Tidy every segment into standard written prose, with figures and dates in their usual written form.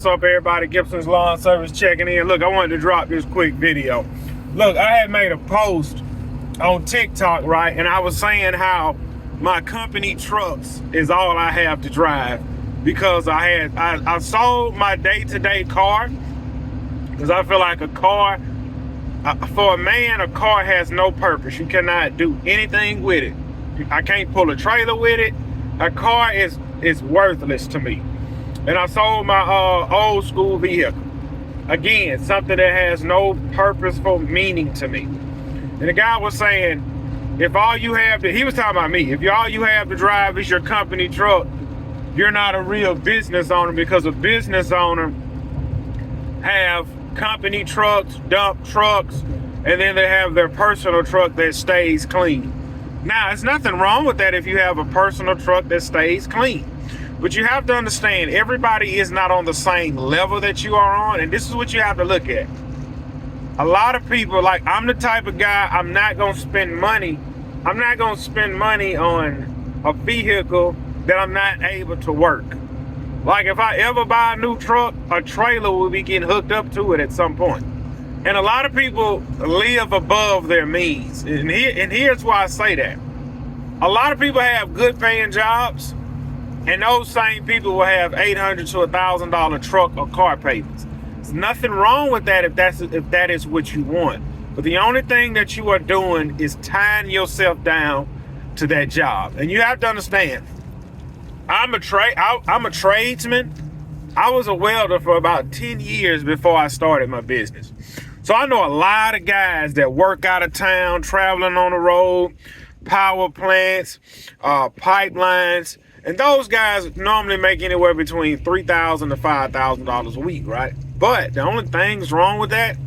What's up, everybody? Gibson's Lawn Service checking in. Look, I wanted to drop this quick video. Look, I had made a post on TikTok, right? And I was saying how my company trucks is all I have to drive because I sold my day-to-day car because I feel like a car, for a man, a car has no purpose. You cannot do anything with it. I can't pull a trailer with it. A car is worthless to me. And I sold my old school vehicle. Again, something that has no purposeful meaning to me. And the guy was saying, if all you have to, he was talking about me, if all you have to drive is your company truck, you're not a real business owner, because a business owner have company trucks, dump trucks, and then they have their personal truck that stays clean. Now, there's nothing wrong with that if you have a personal truck that stays clean. But you have to understand, everybody is not on the same level that you are on, and this is what you have to look at. A lot of people, like, I'm the type of guy, I'm not going to spend money on a vehicle that I'm not able to work. Like, if I ever buy a new truck, a trailer will be getting hooked up to it at some point. And a lot of people live above their means. And here's why I say that. A lot of people have good paying jobs, and those same people will have $800 to $1,000 truck or car payments. There's nothing wrong with that if that is what you want. But the only thing that you are doing is tying yourself down to that job. And you have to understand, I'm a tradesman. I was a welder for about 10 years before I started my business. So I know a lot of guys that work out of town, traveling on the road, power plants, pipelines. And those guys normally make anywhere between $3,000 to $5,000 a week, right? But the only thing's wrong with that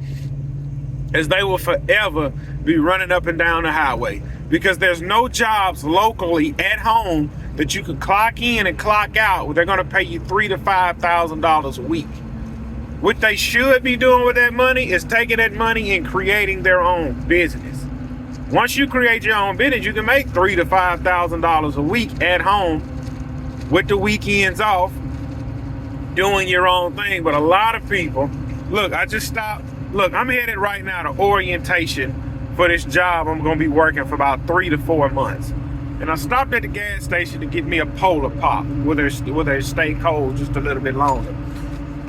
is they will forever be running up and down the highway, because there's no jobs locally at home that you can clock in and clock out where they're going to pay you $3,000 to $5,000 a week. What they should be doing with that money is taking that money and creating their own business. Once you create your own business, you can make $3,000 to $5,000 a week at home, with the weekends off, doing your own thing. But a lot of people, look, I just stopped. Look, I'm headed right now to orientation for this job. I'm going to be working for about 3 to 4 months. And I stopped at the gas station to get me a Polar Pop, where they stay cold just a little bit longer.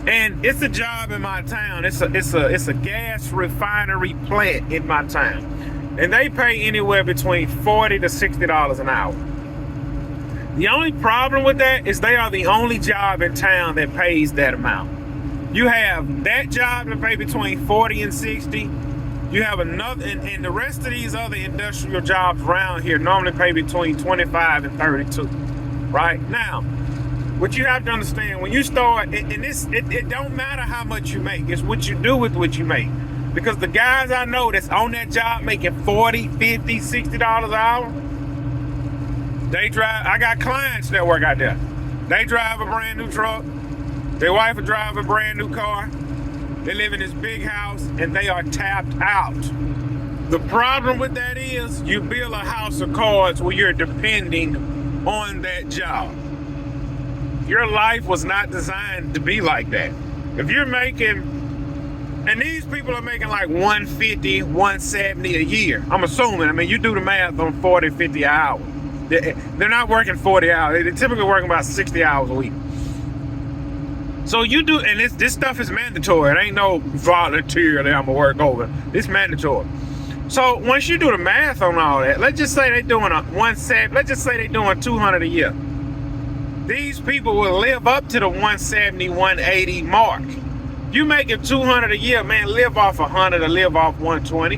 And it's a job in my town. It's a gas refinery plant in my town. And they pay anywhere between $40 to $60 an hour. The only problem with that is they are the only job in town that pays that amount. You have that job that pay between 40 and 60. You have another, and the rest of these other industrial jobs around here normally pay between 25 and 32. Right? Now, what you have to understand, when you start, it don't matter how much you make, it's what you do with what you make. Because the guys I know that's on that job making $40, $50, $60 an hour, they drive. I got clients that work out there. They drive a brand new truck. Their wife will drive a brand new car. They live in this big house, and they are tapped out. The problem with that is you build a house of cards where you're depending on that job. Your life was not designed to be like that. If you're making, and these people are making like $150, $170 a year. I'm assuming. I mean, you do the math on 40, 50 an hour. They're not working 40 hours. They're typically working about 60 hours a week. So you do, and this stuff is mandatory. It ain't no volunteer that I'm gonna work over. It's mandatory. So once you do the math on all that, let's just say they're doing let's just say they're doing 200 a year. These people will live up to the 170, 180 mark. You make it 200 a year, man, live off 100 or live off 120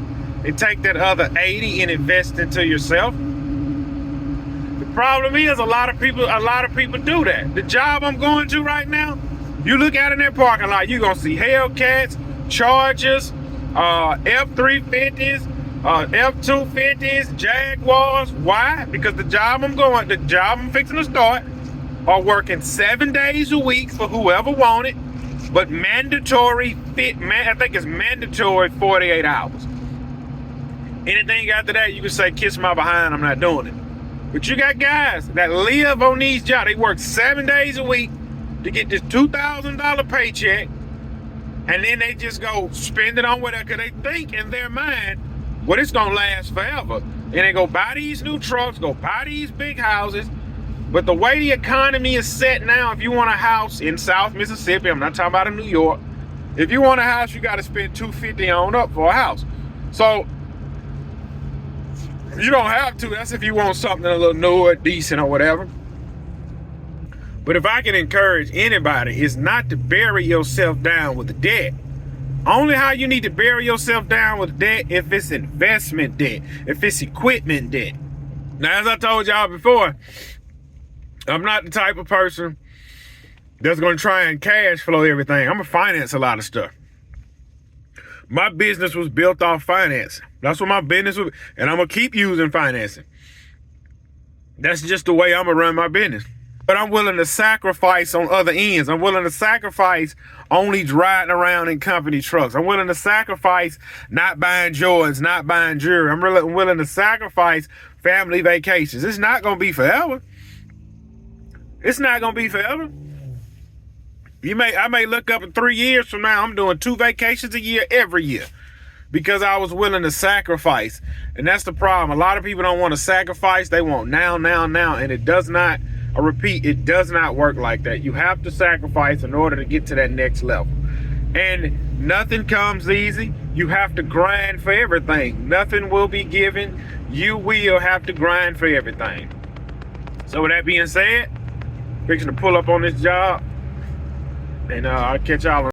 and take that other 80 and invest into yourself. Problem is, a lot of people do that. The job I'm going to right now, you look out in that parking lot, you're gonna see Hellcats, Chargers, F-350s, F-250s, Jaguars. Why? Because the job I'm fixing to start, are working 7 days a week for whoever want it, but mandatory I think it's mandatory 48 hours. Anything after that, you can say, kiss my behind, I'm not doing it. But you got guys that live on these jobs. They work 7 days a week, to get this $2,000 paycheck, and then they just go spend it on whatever, because they think in their mind, well, it's gonna last forever. And they go buy these new trucks, go buy these big houses. But the way the economy is set now, if you want a house in South Mississippi, I'm not talking about in New York. If you want a house, you got to spend $250 on up for a house. So you don't have to. That's if you want something a little newer, decent, or whatever. But if I can encourage anybody, is not to bury yourself down with the debt. Only how you need to bury yourself down with debt if it's investment debt, if it's equipment debt. Now, as I told y'all before, I'm not the type of person that's going to try and cash flow everything. I'm going to finance a lot of stuff. My business was built off financing. That's what my business was, and I'm going to keep using financing. That's just the way I'm going to run my business. But I'm willing to sacrifice on other ends. I'm willing to sacrifice only riding around in company trucks. I'm willing to sacrifice not buying Jordans, not buying jewelry. I'm really willing to sacrifice family vacations. It's not going to be forever. It's not going to be forever. I may look up in 3 years from now, I'm doing 2 vacations a year every year because I was willing to sacrifice. And that's the problem. A lot of people don't want to sacrifice. They want now. And it does not, I repeat, it does not work like that. You have to sacrifice in order to get to that next level. And nothing comes easy. You have to grind for everything. Nothing will be given. You will have to grind for everything. So with that being said, fixing to pull up on this job. And I'll catch y'all